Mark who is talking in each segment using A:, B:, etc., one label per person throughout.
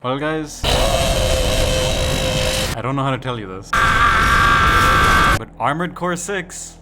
A: Well guys, I don't know how to tell you this, but Armored Core 6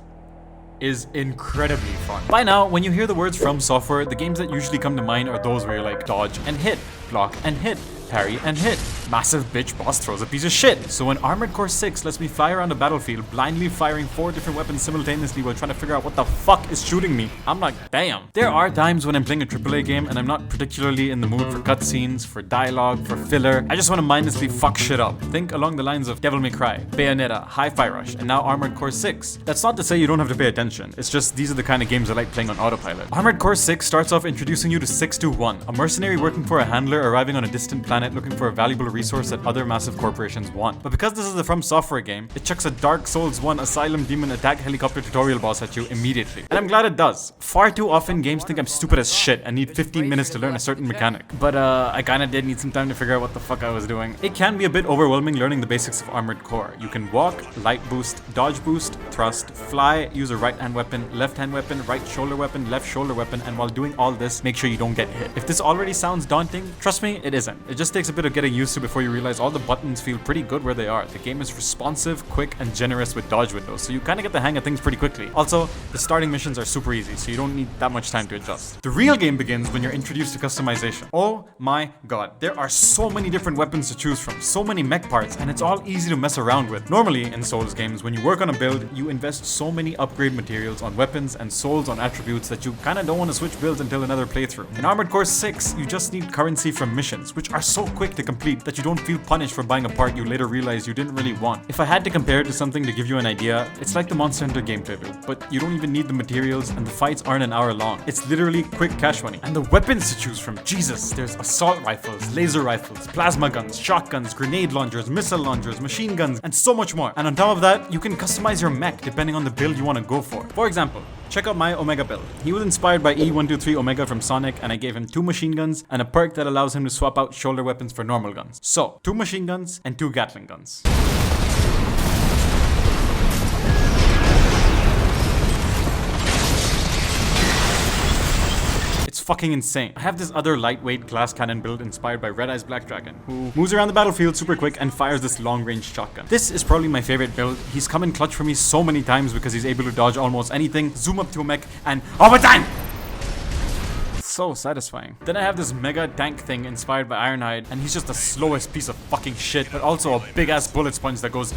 A: is incredibly fun. By now, when you hear the words From Software, the games that usually come to mind are those where you're like dodge and hit, block and hit, parry and hit. Massive bitch boss throws a piece of shit. So when Armored Core 6 lets me fly around the battlefield, blindly firing 4 different weapons simultaneously while trying to figure out what the fuck is shooting me, I'm like, damn. There are times when I'm playing a AAA game and I'm not particularly in the mood for cutscenes, for dialogue, for filler. I just want to mindlessly fuck shit up. Think along the lines of Devil May Cry, Bayonetta, Hi-Fi Rush, and now Armored Core 6. That's not to say you don't have to pay attention. It's just these are the kind of games I like playing on autopilot. Armored Core 6 starts off introducing you to 621, a mercenary working for a handler arriving on a distant planet looking for a valuable resource that other massive corporations want. But because this is a From Software game, it chucks a Dark Souls 1 Asylum Demon attack helicopter tutorial boss at you immediately. And I'm glad it does. Far too often games think I'm stupid as shit and need 15 minutes to learn a certain mechanic. But I kinda did need some time to figure out what the fuck I was doing. It can be a bit overwhelming learning the basics of Armored Core. You can walk, light boost, dodge boost, thrust, fly, use a right hand weapon, left hand weapon, right shoulder weapon, left shoulder weapon, and while doing all this, make sure you don't get hit. If this already sounds daunting, trust me, it isn't. It just takes a bit of getting used to before you realize all the buttons feel pretty good where they are. The game is responsive, quick, and generous with dodge windows, so you kinda get the hang of things pretty quickly. Also, the starting missions are super easy, so you don't need that much time to adjust. The real game begins when you're introduced to customization. Oh my god, there are so many different weapons to choose from, so many mech parts, and it's all easy to mess around with. Normally, in Souls games, when you work on a build, you invest so many upgrade materials on weapons and souls on attributes that you kinda don't want to switch builds until another playthrough. In Armored Core 6, you just need currency from missions, which are so quick to complete that you don't feel punished for buying a part you later realize you didn't really want. If I had to compare it to something to give you an idea, it's like the Monster Hunter gameplay build, but you don't even need the materials and the fights aren't an hour long. It's literally quick cash money. And the weapons to choose from, Jesus, there's assault rifles, laser rifles, plasma guns, shotguns, grenade launchers, missile launchers, machine guns, and so much more. And on top of that, you can customize your mech depending on the build you want to go for. For example, check out my Omega build. He was inspired by E123 Omega from Sonic, and I gave him 2 machine guns and a perk that allows him to swap out shoulder weapons for normal guns. So, 2 machine guns and 2 Gatling guns. It's fucking insane. I have this other lightweight glass cannon build inspired by Red Eye's Black Dragon, who moves around the battlefild super quick and fires this long-range shotgun. This is probably my favorite build. He's come in clutch for me so many times because he's able to dodge almost anything, zoom up to a mech, and overtime! So satisfying. Then I have this mega tank thing inspired by Ironhide, and he's just the slowest piece of fucking shit, but also a big-ass bullet sponge that goes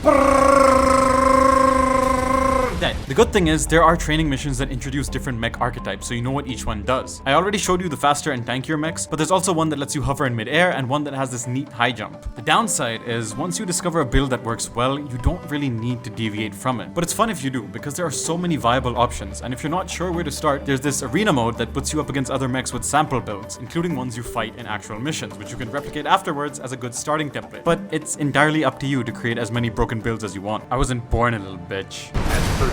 A: dead. The good thing is, there are training missions that introduce different mech archetypes, so you know what each one does. I already showed you the faster and tankier mechs, but there's also one that lets you hover in midair and one that has this neat high jump. The downside is, once you discover a build that works well, you don't really need to deviate from it. But it's fun if you do, because there are so many viable options, and if you're not sure where to start, there's this arena mode that puts you up against other mechs with sample builds, including ones you fight in actual missions, which you can replicate afterwards as a good starting template. But it's entirely up to you to create as many broken builds as you want. I wasn't born a little bitch. At 30%.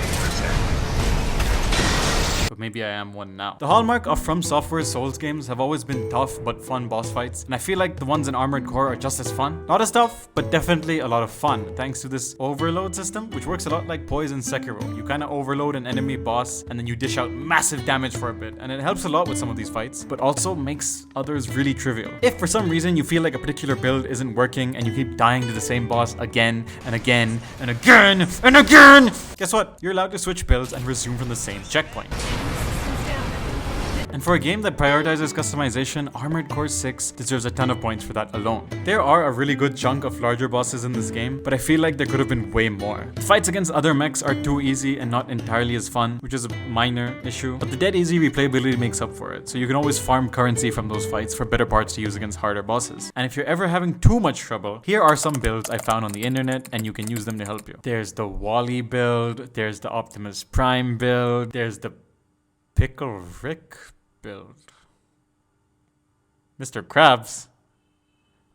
A: But maybe I am one now. The hallmark of From Software's Souls games have always been tough but fun boss fights, and I feel like the ones in Armored Core are just as fun. Not as tough, but definitely a lot of fun, thanks to this overload system, which works a lot like Poison Sekiro. You kinda overload an enemy boss, and then you dish out massive damage for a bit, and it helps a lot with some of these fights, but also makes others really trivial. If for some reason you feel like a particular build isn't working, and you keep dying to the same boss again, and again, and again, and again, guess what? You're allowed to switch builds and resume from the same checkpoint. And for a game that prioritizes customization, Armored Core 6 deserves a ton of points for that alone. There are a really good chunk of larger bosses in this game, but I feel like there could have been way more. The fights against other mechs are too easy and not entirely as fun, which is a minor issue, but the dead easy replayability makes up for it, so you can always farm currency from those fights for better parts to use against harder bosses. And if you're ever having too much trouble, here are some builds I found on the internet, and you can use them to help you. There's the Wally build, there's the Optimus Prime build, there's the Pickle Rick build. Mr. Krabs?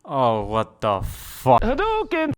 A: Oh, what the fuck? Hadouken!